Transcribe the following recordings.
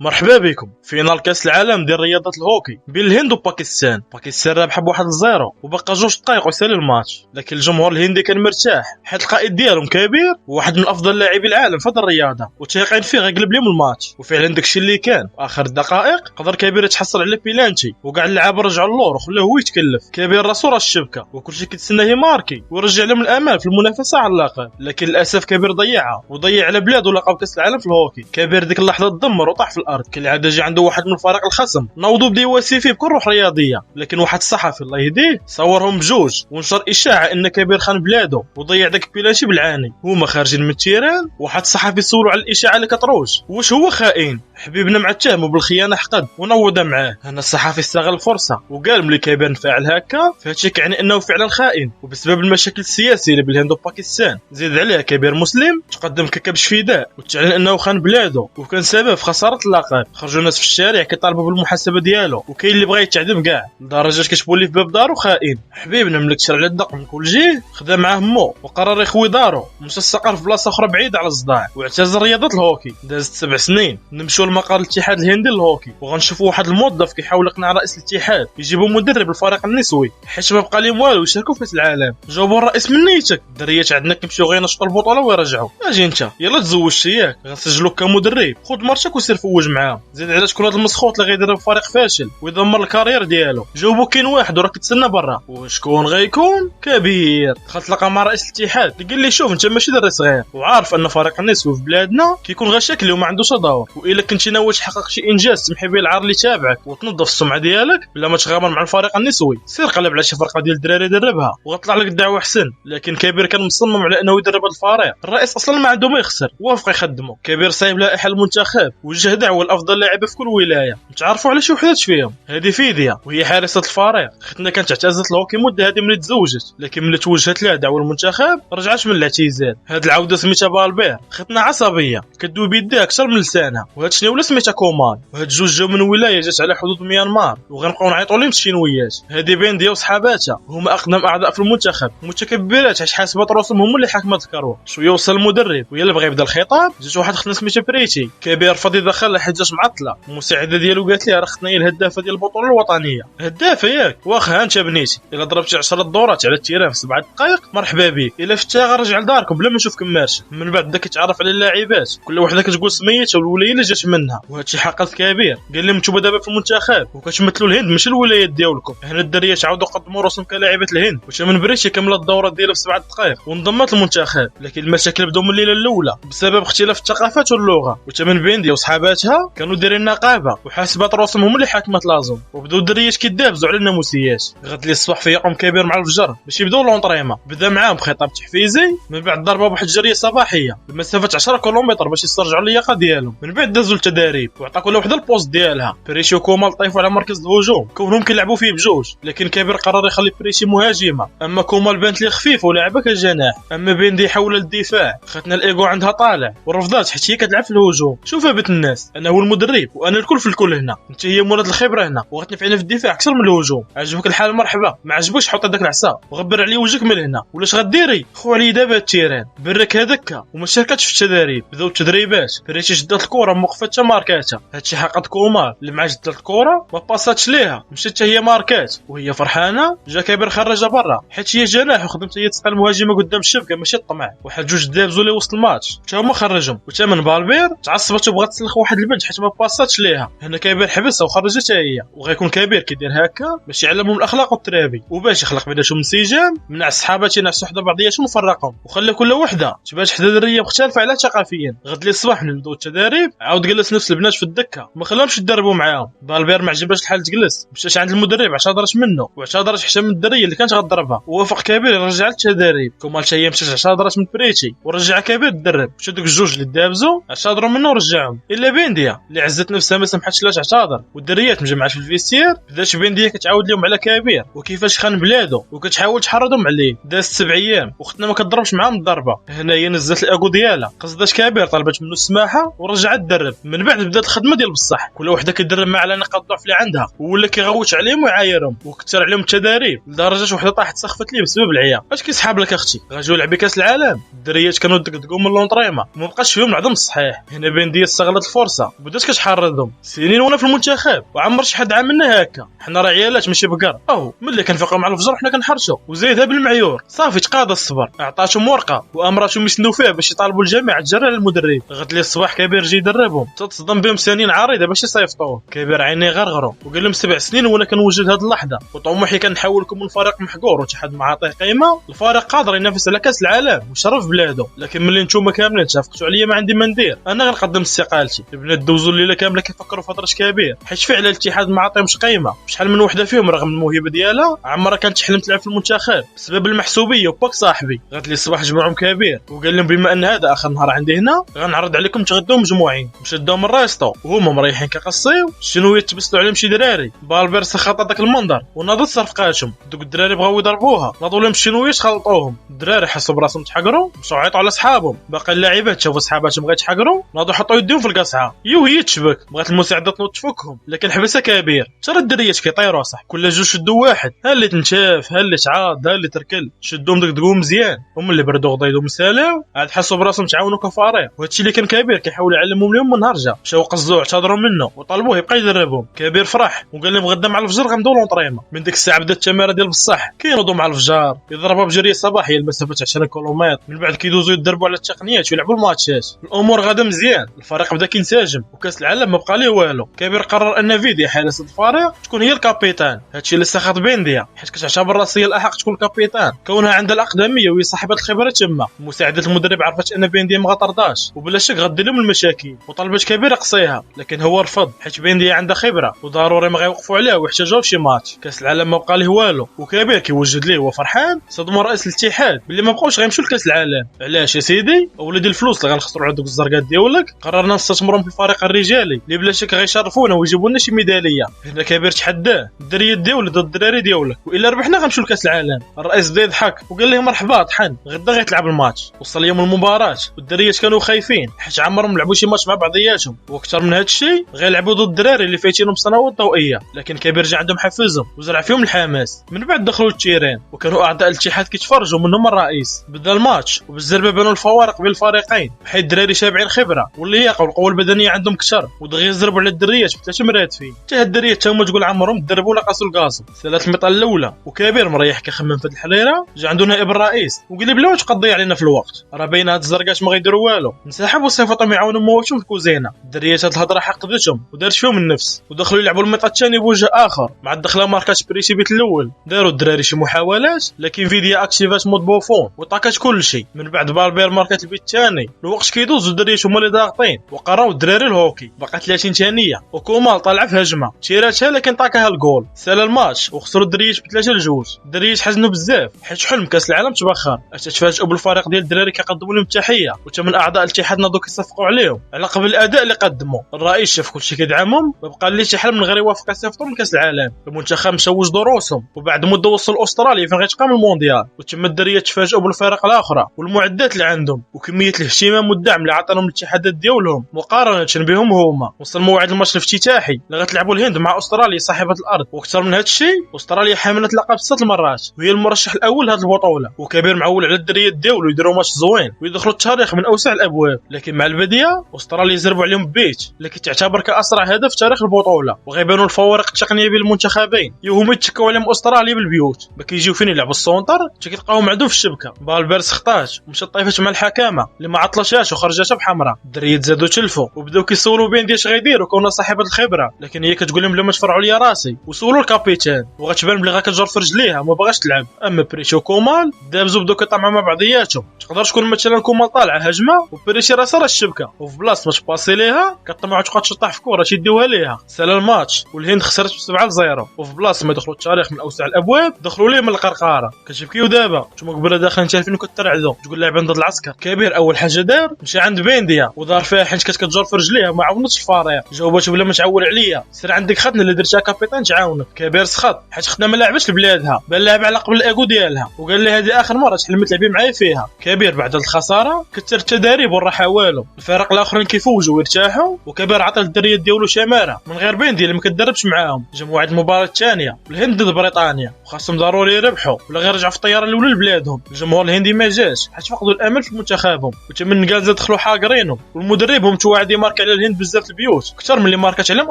مرحبا بكم. فينال كاس العالم ديال رياضه الهوكي بين الهند وباكستان. باكستان رابحه بواحد الزيرو وبقى 2 دقائق ويسالي الماتش، لكن الجمهور الهندي كان مرتاح حيت القائد ديالهم كبير وواحد من افضل لاعبي العالم في هذه الرياضه وتيقين فيه غيقلب لهم الماتش. وفعلا داكشي اللي كان. اخر الدقائق قدر كبير يتحصل على بيلانتي وكاع اللعابه رجعوا اللور وخلاوه هو يتكلف. كبير راسو راه الشبكه وكلشي كيتسناه يماركي ويرجع لهم الامال في المنافسه على اللقب، لكن للاسف كبير ضيعها وضيع على بلاده لقب كاس العالم في الهوكي. كبير ديك اللحظه تدمر وطاح في الارض. كالعاده جا عنده واحد من فريق الخصم نوضوا بدا يواسي فيه بكل روح رياضيه، لكن واحد الصحفي الله يهديه صورهم بجوج ونشر اشاعه ان كبير خان بلاده وضيع داك بيلانشي بالعاني. هما خارجين من التيران واحد الصحفي سولو على الاشاعه اللي كتروج واش هو خائن. حبيبنا معتهم بالخيانه حقد ونوض معاه. هنا الصحفي استغل الفرصه وقال ملي كبير نفعل هكا فهادشي كيعني انه فعلا خائن، وبسبب المشاكل السياسيه اللي بالهند وباكستان زيد عليها كبير مسلم تقدم ككبش فداء وتعلن انه خان بلاده وكان سبب في خساره اللقب. خرجوا الناس في الشارع كيطالبوا بالمحاسبه ديالو، وكاين اللي بغى يتعدم كاع لدرجه كتبوا ليه في باب دارو خائن. حبيبنا ملي كشر على الدق من كل جهه خدا معاه مو وقرر يخوي دارو ومشى السقر في بلاصه اخرى بعيده على الصداع واعتزل رياضه الهوكي. دازت 7 سنين نمشوا لمقر الاتحاد الهندي للهوكي وغنشوفوا واحد الموظف كيحاول يقنع رئيس الاتحاد يجيبوا مدرب الفريق النسوي حيت ما بقى لهم والو يشاركوا في كاس العالم. جاوبوا الرئيس من نيتك الدريات عندنا كيمشيو غير ينشطوا البطوله ويرجعوا. اجي انت يلا تزوجتي ياك غنسجلوك كمدرب، خذ مرتك وسير فوج معاهم. زيد على شكون هذا المسخوط اللي غيدير فريق فاشل ويدمر الكارير ديالو. جاوبوا كاين واحد وراه كتسنى برا. وشكون غيكون؟ كبير. دخلت لقى مع رئيس الاتحاد قال لي شوف انت ماشي دري صغير وعارف ان فريق النسوي في بلادنا كيكون غير شكلي وما عندوش دور، والا كنتي ناوي تحقق شي انجاز تمحي به العار اللي تابعك وتنظف السمعه ديالك بلا ما تغامر مع الفريق النسوي سير قلب على شي فرقه ديال الدراري دربها وغطلع لك الدعوه احسن. لكن كبير كان مصمم على انه يدرب هذا الفريق. الرئيس اصلا ما عنده ما يخسر وافق يخدمه. كبير صايب لائحه المنتخب وجه دعوه لافضل لاعبه في كل ولايه. متعرفوا على شي وحدات فيهم هذه فيديا وهي حارسه الفريق. ختنا كانت اعتزلت الهوكي مده هذه ملي تزوجت، لكن ملي توجهت لها دعوه المنتخب رجعت من الاعتزال. هاد العوده سميتها بالبير. ختنا عصبيه كدوي بيديها اكثر من لسانها. وهاد شنو ولا سميتها كومان. وهاد جوج جاو من ولايه جات على حدود ميانمار وغنبقاو نعيطوا لهم الشينويات. هذه بينديا وصحاباتها هما اقدم اعضاء في المنتخب متكبرات حيت حاسبات راسهم هما اللي حكمت الكروه. شويه وصل المدرب ويلا بغى يبدا الخطاب جات واحد ختنا سميتها بريتي. كبير فضي دخلها حيت جات معطله. المساعده ديالو قالت لي راه ختنا هي الهدافه ديال البطوله الوطنيه. هدافه ياك واخا انت بنيتي الا ضربتي 10 دورات على التيران في 7 دقائق مرحبا بك، الا فتها غنرجع لداركم بلا ما نشوفك مارش. من بعد بدا كيتعرف على اللاعبات كل وحده كتقول سميتها والولايه اللي جات منها. وهادشي حقق كبير. قال لهم نتوما دابا في المنتخب وكتمثلوا الهند ماشي الولايات ديالكم. هنا الدريات عاودوا قدموا راسهم كلاعبات الهند وتا من بريتي كملت الدوره ديالها في 7 دقائق وانضمت للمنتخب. لكن المشاكل بداو من الليله الاولى بسبب اختلاف الثقافات واللغه. وتا من بينديا وصحاباتها كانوا دايرين نقابه وحاسبات راسهم هما اللي حاكمت لازم. وبداو الدريات كيدابزوا على الناموسيات. غد لي الصباح فيقوم كبير مع الفجر باش يبداو لونطريما. بدا معاهم بخطاب تحفيزي، من بعد ضربه بواحد الجريه صباحيه بمسافه 10 كيلومتر باش يسترجعوا اللياقه ديالهم. من بعد دازوا للتدريب وعطا كل وحده البوست ديالها. بريشي وكومال طيفوا على مركز الهجوم كونهم كيلعبوا فيه بجوج، لكن كبير قرر يخلي بريشي مهاجمه. اما كومال بانت لي خفيفه ولعبه كجناح. اما بيندي حول للدفاع. ختنا الايغو عندها طالع ورفضات حيت هي كتلعب في الهجوم. شوف بنت الناس انا هو المدرب وانا الكل في الكل هنا، انت هي مولات الخبره هنا وغتنفعنا في الدفاع اكثر من الهجوم. عجبك الحال مرحبا، ما عجبوش حط داك العصا وغبر عليه وجهك من هنا. ولاش غديري خو علي دابا التيران برك هذاك وما شاركتش في التدريب. بداو التدريبات بريتي شدات الكره موقفه حتى ماركاتها. هادشي حقق كومال اللي مع جدات الكره ما باساتش ليها مشات حتى هي ماركات وهي فرحانه. جا كبير خرجها برا حيت هي جناح وخدمت هي تسقى المهاجمه قدام الشبكه ماشي الطمع. واحد جوج دابزوا لي وسط الماتش حتى هما خرجهم. وتا من بالبير تعصبت وبغات تسلخ واحد البنت حيت ما باساتش ليها. هنا كبير حبسها وخرجتها هي. وغيكون كبير كيدير هكا باش يعلمهم الاخلاق والترابي وباش يخلق بيناتهم انسجام. منع صحاباتي ينعسوا حدا بعضياتهم وفرقهم وخلى كل وحده تبات حدا دريه مختلفه على ثقافيا. غد لي الصباح من بداو التدريب عاود جلس نفس البنات في الدكه ما خلاهمش يدربوا معاهم. بالبير ما عجباش الحال تجلس مشاش عند المدرب اعتذرت منه واعتذرت حتى من الدريه اللي كانت غتضربها. ووافق كبير يرجع للتدريب. كومال حتى هي مشات اعتذرت من بريتي ورجع كبير الدرب. مشى دوك الجوج اللي دابزوا اعتذروا منه ورجعهم. الا بينديا اللي عزت نفسها ما سمحتش لاش اعتذر. والدريات مجمعات في الفيستير بدات بينديا كتعاود لهم على كبير وكيفاش خان بلاده وكتحاول تحرضهم عليه. دازت 7 ايام وختنا ما كضربش معاهم الضربه. هنا هي نزلت الاغو ديالها قصدت كبير طلبت منه السماحه ورجعت تدرب. من بعد بدات الخدمه ديال بصح كل وحده كتدرب مع على نقاط الضعف اللي عندها ولا كيغوت عليهم ويعايرهم وكثر عليهم التدريب لدرجه وحده طاحت سخفت ليه بسبب العيا. اش كيسحاب لك اختي غاجيو لعبي كاس العالم. الدريات كانوا دقدقوا من لونطريما وما بقاش فيهم العظم الصحيح. هنا بينديا استغلت الفرصه الرياضه بدات كتحرضهم سنين وانا في المنتخب وعمر شي حد عاملنا هكا. حنا راه عيالات ماشي بقر. ملي كنفيقوا مع الفجر حنا كنحرشوا وزايدها بالمعيور. صافي تقاضى الصبر. عطاتهم ورقه وامراتهم يسندوا فيها باش يطالبوا الجميع تجرى على المدرب. غد لي الصباح كبير جي يدربهم تتصدم بهم سنين عريضه باش يصيفطوه. كبير عينيه غرغروا وقال لهم 7 سنين وانا كنوجد هذه اللحظه وطموحي كنحولكم من فريق محقور وتحد معاطيه قيمه الفريق قادر ينافس على كاس العالم وشرف بلاده. لكن ملي نتوما كاملين تفقتوا عليا ما عندي ما ندير. انا غنقدم استقالتي. البنات دوزوا الليله كامله كيفكروا في هضره كبير حيت فعلا الاتحاد ما عطيهمش قيمه. شحال من وحده فيهم رغم الموهبه ديالها عمرها كانت تحلم تلعب في المنتخب بسبب المحسوبيه وباك صاحبي. غد لي الصباح جمعهم كبير وقال لهم بما ان هذا اخر نهار عندي هنا غنعرض عليكم تغداو مجموعين. مشداو من الريستو وهما مريحين كقصيو شنو يتبسطوا عليهم شي دراري. بالبير سخط هذاك المنظر وناضت صرفقاتهم. دوك الدراري بغاو يضربوها ناضوا لهم شنو خلطوهم. الدراري حسوا براسهم تحقروا مشاو عيطوا على صحابهم. باقي اللاعبات شافوا صحاباتهم غيتحقروا ناضوا حطوا يديهم في القصعه. هي تشبك بغات المساعده تنوض تفكهم لكن حبسها كبير. ترى الدريات كيطيروا صح كل جوج شدوا واحد. ها اللي تنشاف ها اللي تعاض ها اللي تركل شدوهم دقدقوا مزيان. هما اللي بردوا غضيضوا مسالاو عاد حسوا براسهم تعاونوا كفريق. وهادشي اللي كان كبير كيحاول يعلمهم اليوم من هرجه. مشاو قصدوه اعتذروا منه وطلبوه يبقى يدربهم. كبير فرح وقال لهم غدا مع الفجر غندوو لونطريمون. من ديك الساعه بدات التماره ديال بصح كينوضوا مع الفجر يضربوا بجريه صباحيه المسافه 10 كيلومتر. من بعد كيدوزوا يدربوا على التقنيات ويلعبوا الماتشات. الامور غادا مزيان. الفريق بدا كينسجم وكاس العالم ما بقى ليه والو. كبير قرر ان فيديا حارس الفريق تكون هي الكابيتان. هادشي اللي سخط بينديا حيت كتعتبر راسيه الاحق تكون الكابيتان كونها عندها الاقدميه وهي صاحبه الخبره تما. مساعده المدرب عرفت ان بينديا ما غطرداش وبلا شك غدير لهم المشاكل وطلبت كبير يقصيها لكن هو رفض حيت بينديا عندها خبره وضروري ما غيوقفوا عليها ويحتاجوه في شي ماتش. كاس العالم ما بقى ليه والو وكبير كيوجد ليه هو فرحان. صدموا رئيس الاتحاد باللي ما بقاوش غيمشيو لكاس العالم. علاش يا سيدي؟ ولدي الفلوس اللي غنخسروا على دوك الزرقات ديالك قررنا نستثمرهم في الفريق الرجالي اللي بلا شك غيشرفونا ويجيبوا لنا شي ميداليه. هنا كبير تحداه الدريات ديالو ضد الدراري ديالك والا ربحنا غنمشيو لكاس العالم. الرئيس بدا يضحك وقال لهم مرحبا طحن غدا غيتلعب الماتش. وصل يوم المباراه والدريات كانوا خايفين حيت عمرهم لعبوا شي ماتش مع بعضياتهم واكثر من هذا الشيء غيلعبوا ضد الدراري اللي فايتينهم سنوات ضوئيه. لكن كبير جا عندهم حفزهم وزرع فيهم الحماس. من بعد دخلوا التيران وكانوا اعضاء الاتحاد كيتفرجوا منهم الرئيس. بدا الماتش وبالزربه بانوا الفوارق بين الفريقين حيت الدراري شابعين خبره واللياقه والقوه البدنيه عندهم كثر ودغيا يضربوا على الدريات بثلاثه مراتفين. حتى هاد الدريات هما تقول عمرهم تدربوا ولا قاسوا الكازو. ثلاث الميطال الاولى وكبير مريح كيخمم في الحريره جا عندنا نائب الرئيس وقال لي بلا واش تقضي علينا في الوقت راه باين هاد الزرقات ما غيديروا والو. انسحب وصيفطهم يعاونوا مواتهم في الكوزينه. الدريات هاد الهضره حقدتهم ودارت فيهم النفس ودخلوا يلعبوا الميطا الثاني بوجه اخر. مع الدخله ماركات بريسي بيت الاول داروا الدراري شي محاولات لكن فيديا اكتيفات مود بوفون وطاكات كلشي. من بعد بالبير ماركات البيت الثاني الوقت كيدوز والدريات هما اللي ضاغطين وقراو الدراري الهوكي. بقى 30 ثانيه وكومال طلع في هجمه تيراتها لكن طاكاها الجول. سال الماتش وخسروا الدريات ب3-2. الدريات حزنوا بزاف حيت حلم كاس العالم تبخر. تفاجئوا بالفريق ديال الدراري كيقدموا لهم التحيه وثمان اعضاء الاتحاد ناضوا كيصفقوا عليهم على قبل الاداء اللي قدموا. الرئيس شاف كلشي كيدعمهم ما بقى ليه شي حل من غير يوافق يصيفطهم لكاس العالم. المنتخب مشوج دروسهم وبعد مده وصل استراليا فين غيتقام المونديال وتم الدريات تفاجئوا بالفرق الاخرى والمعدات اللي عندهم وكميه الاهتمام والدعم اللي عطاهم الاتحادات ديالهم مقارنه بهم هما. وصل موعد الماتش الافتتاحي اللي غتلعبوا الهند مع استراليا صاحبه الارض. واكثر من هذا الشيء استراليا حامله اللقب 6 مرات وهي المرشح الاول لهذه البطوله. وكبير معول على الدريات ديالو يديروا ماتش زوين ويدخلوا التاريخ من اوسع الابواب. لكن مع البدايه استراليا زربوا عليهم بيت لكن تعتبر كاسرع هدف في تاريخ البطوله وغيبانوا الفوارق التقنيه بين المنتخبين. هما يتكوا عليهم استراليا بالبيوت ما كيجيو فين يلعبوا السونتر كيلقاوهم عندهم في الشبكه. بالبير سخطات ومشات طايفات مع الحكامه اللي ما عطلشاش وخرجاتها بحمراء. الدريات زادوا تلفوا وبداو كيسولوا بين اش غيديروا كون صاحبه الخبره لكن هي كتقول لهم بلا ما تفرعوا لي راسي وسولوا الكابيتان وغتبان بلي غتجر في رجليها ما بغاش تلعب. اما بريشي وكومال دابزوا بداو كيطمعوا مع بعضياتهم. تقدر تكون مثلا كومال طالعه هجمه وبريشي راسها الشبكه وفي بلاصه ما تباسي ليها كطمعوا تبقى تشطح في كره تيديوها ليها. سال الماتش والهند خسرت ب7-0 وفي بلاصه ما دخلوا التاريخ من اوسع الابواب دخلوا ليه من القرقاره. كتبكيو دابا نتوما قبل داخلين شايفين كترعدوا تقول لاعبين ضد العسكر. كبير اول حاجه دار مشى عند بينديا ودار فيها حيت كتجر في رجليها ما عاونتش الفريق. جاوبات بلا ما تعول عليا سير عندك خدنا اللي درتها كابيتان تعاونك. كبير سخط حيت خدنا ما لعبتش لبلادها بان لعب على قبل الايغو ديالها وقال لي هذه اخر مره تحلمي تلعبي معايا فيها. كبير بعد الخساره كثر التداريب والراحه والو. الفرق الاخرين كيفوجوا ويرتاحوا وكبير عطى الدريات ديالو شماره من غير بينديا اللي ما كتدربش معاهم. جا موعد المباراه الثانيه الهند ضد بريطانيا وخاصهم ضروري يربحوا ولا غير يرجعوا في الطياره الاولى لبلادهم. الجمهور الهندي ما جاش حيت فقدوا الامل في منتخبهم وتمن كاع دخلوا حاقرينهم والمدرب هم توعد مارك مارك على الهند بزاف البيوت اكثر من اللي ماركات عليهم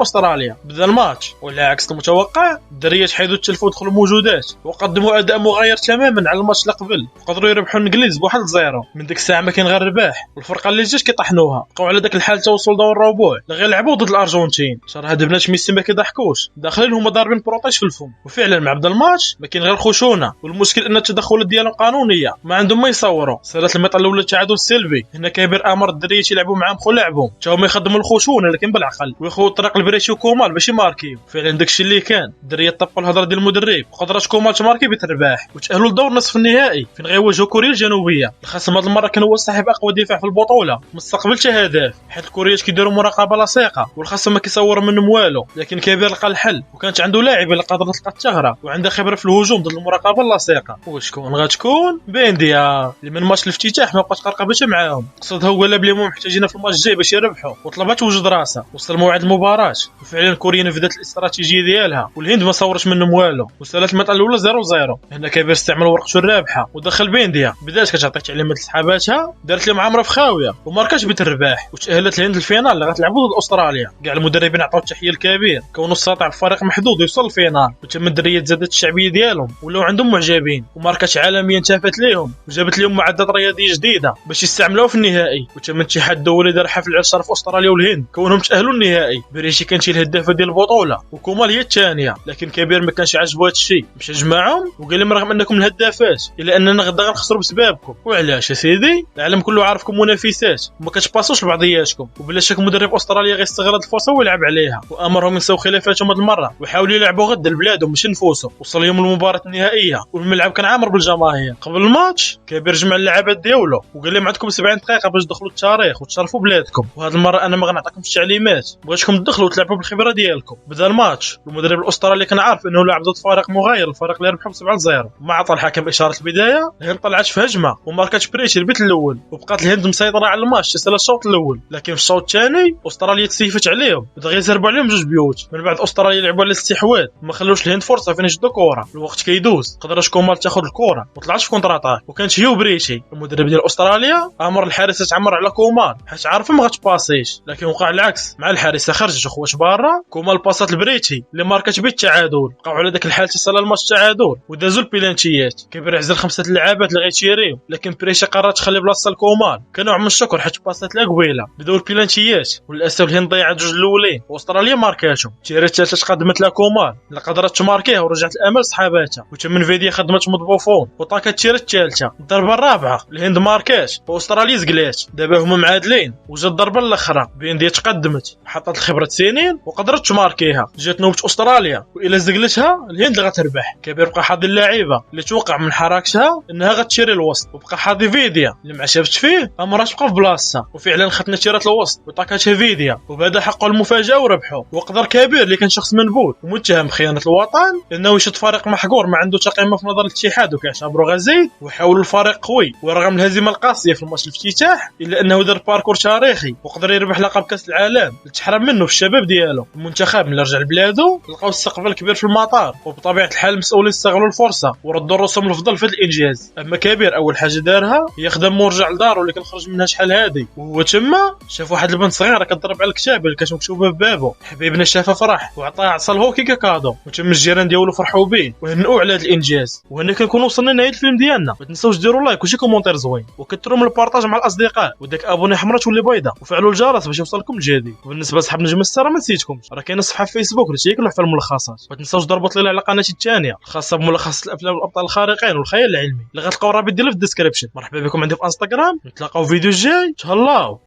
استراليا. بدا الماتش وعلى عكس المتوقع الدريات حيدوا التلفوا ودخلوا موجودات وقدموا اداء مغاير تماما على الماتش اللي قبل، قدروا يربحوا الانجليز بواحد 0. من ديك الساعه ما كاين غير الرباح، والفرقه اللي جات كيطحنوها بقاو على داك الحال توصلوا دور الربوع اللي غير لعبوا ضد الارجنتين. شر هاد بنات ميسي ما كيضحكوش، داخلين هما ضاربين بروطيش في الفم. وفعلا مع بدا الماتش ما كاين غير خشونه، والمشكل ان التدخلات ديالهم قانونيه ما عندهم ما يصوروا. صارت الميطه الاولى التعادل السلبي، هنا كبير امر الدريات يلعبوا معاهم خو لعبهم تا هما يخدموا الخشونه لكن بالعقل ويخوضوا الطريق البريشي وكومال باش يماركيو. فعلا داكشي اللي كان الدريات طبقوا الهضره ديال المدرب وقدرات كومال تماركي بترباح وتاهلوا لدور نصف النهائي فين غيواجهوا كوريا الجنوبيه. الخصم هاد المره كان هو صاحب اقوى دفاع في البطوله مستقبل هدف، حيت الكوريات كيديروا مراقبه لاصقه والخصم ما كيصور منهم والو. لكن كبير لقى الحل وكانت عنده لاعب اللي قادر تلقى الثغره وعنده خبره في الهجوم ضد المراقبه اللاصقه. وشكون غتكون؟ بينديا اللي من ماتش الافتتاح ما بقاش قرقبتش معاهم، قصدها هو قال بلي محتاجين في الماتش الجاي باش يربحوا وطلبات توجد راسها. وصل موعد المباراه وفعلا كوريا نفذت الاستراتيجيه ديالها والهند ما صورش منهم والو وسالت المطعم الاولى 0-0. هنا كبير استعمل ورقته الرابحه ودخل بينديا، بدات كتعطي تعليمات لصحاباتها، دارت لهم عمره في خاويه وماركاش بالرباح وتاهلت الهند الفينال اللي غتلعبوا ضد استراليا. كاع المدربين عطاو التحيه الكبير كونه استطاع بفريق محدود يوصل للفينال، وتم الدريات زادت الشعبيه ديالهم ولاو عندهم معجبين، وماركات عالميا تافت ليهم وجابت لهم معدات رياضيه جديده باش يستعملوها في النهائي. وتم الاتحاد الدولي دار حفل على الشرف استراليا والهند كونهم تاهلوا النهائي. بريشي كانت هي الهدافه ديال البطوله وكومال هي الثانيه، لكن كبير ما كانش عاجبو هذا الشيء مشى جمعهم وقال لهم رغم انكم الهدافات الا اننا غدا غنخسروا بسببكم. وعلاش يا سيدي؟ العالم كله عارفكم منافسات وما كتباسوش لبعضياتكم، وبلا شك مدرب استراليا غيستغل هذه الفرصه ويلعب عليها، وامرهم ينساو خلافاتهم هذه المره ويحاولوا يلعبوا غدا لبلادهم مش نفوسهم. وصل يوم المباراه النهائيه والملعب كان عامر بالجماهير. قبل الماتش كبير جمع اللعابات ديالو وقال لهم عندكم 70 دقيقه باش تدخلوا التاريخ وتشرفوا بلادكم، وهذه المره انا ما غنعطيكمش تعليمات، بغيتكم تدخلوا وتلعبوا بالخبره ديالكم. بدا الماتش المدرب الاسترالي كان عارف انه لاعب ضد فريق مغاير، الفريق اللي ربحوا 7-0. ما عطى الحكم اشاره البدايه، الهند طلعت في هجمه وماركات بريشي البيت الاول وبقات الهند مسيطره على الماتش تسال الشوط الاول. لكن في الشوط الثاني استراليا تسيفت عليهم ودغيا يزربوا عليهم 2 بيوت. من بعد استراليا لعبوا على الاستحواذ وما خلوش الهند فرصه فين يشدوا كره. الوقت كيدوز قدرت كومال تاخذ الكره وطلعت في كونتر اتاك، وكانت هي وبريشي المدرب ديال استراليا امر الحارسه تعمر على كومال حيت عارفه ما غتباسيش، لكن وقع العكس مع الحارسه خرجت وخوات برا. كومال باسات لبريشي اللي ماركات بيه التعادل، بقاو على داك الحال تسال الماتش تعادل ودازوا البيلانتيات. كبير عزل 5 اللعابات اللي غيتيريو، لكن بريشي قررت تخلي بلاصه لكومال كنوع من الشكر حيت باسات لا قبيله. بداو البيلانتيات وللاسف الهند ضيعت 2 الاولين واستراليا ماركاتهم. التيرات الثالثه تقدمت لها كومال اللي قدرت تماركيها ورجعت الامل صحاباتها، وتم فيديا خدمت مضبوفون وطاكت التيرات الثالثه. الضربه الرابعه الهند ماركات واستراليا زقلات، دابا هما معادلين وجات الضربه الاخرى بينديا تقدمت حطت الخبره سنين وقدرت تماركيها. جات نوبه استراليا والا زقلتها الهند اللي غتربح. كبير بقى حاضي اللاعيبه اللي توقع من حركتها انها غتشيري الوسط، وبقى حاضي فيديا اللي ما شافتش فيه امرها تبقى في بلاصتها، وفعلا خدنا تيرات الوسط وطاكاتها فيديا وبدا حقه المفاجاه وربحوا. وقدر كبير اللي كان شخص منبوذ ومتهم بخيانه الوطن لانه يشد فريق محقور ما عنده تقييمه في نظر الاتحاد وكيعتبروا غزيد، وحاولوا الفريق قوي ورغم الهزيمه القاسيه في الماتش الافتتاح الا انه دار باركور تاريخي وقدر يربح لقب كاس العالم اللي تحرم منه في الشباب ديالو. المنتخب ملي رجع لبلادو لقاو استقبال كبير في المطار، وبطبيعه الحال المسؤولين استغلوا الفرصه وردوا الرسوم الفضل في هذا الانجاز. اما كبير اول حاجه دارها هي خدم ورجع لدارو اللي كان خرج منها شحال هادي، وهو تما شاف واحد البنت صغيره كتضرب على الكتاب اللي كانت مكتوبه ببابو. حبيبنا شافها فرح وعطاها عصا الهوكي ككادو، وتم الجيران ديالو فرحوا به وهنئوا على هذا الانجاز. وهنا كنكون وصلنا لنهايه الفيلم ديالنا. ما تنساوش ديروا لايك وشي كومونتير زوين وكثروا من البارطاج مع الاصدقاء، وداك ابوني حمراء تولي بيضاء وفعلوا الجرس باش يوصلكم الجديد. وبالنسبه لصحاب نجم السهره ما نسيتكمش راه كاينه صفحه في فيسبوك اللي تيكلوا في الملخصات. ما تنساوش ضربوا طليله على قناتي الثانيه الخاصه بملخص الافلام والابطال الخارقين والخيال العلمي اللي غتلقاو الرابط ديالها في الديسكريبشن. مرحبا بكم عندي في انستغرام، نتلاقاو في فيديو الجاي. تهلاو.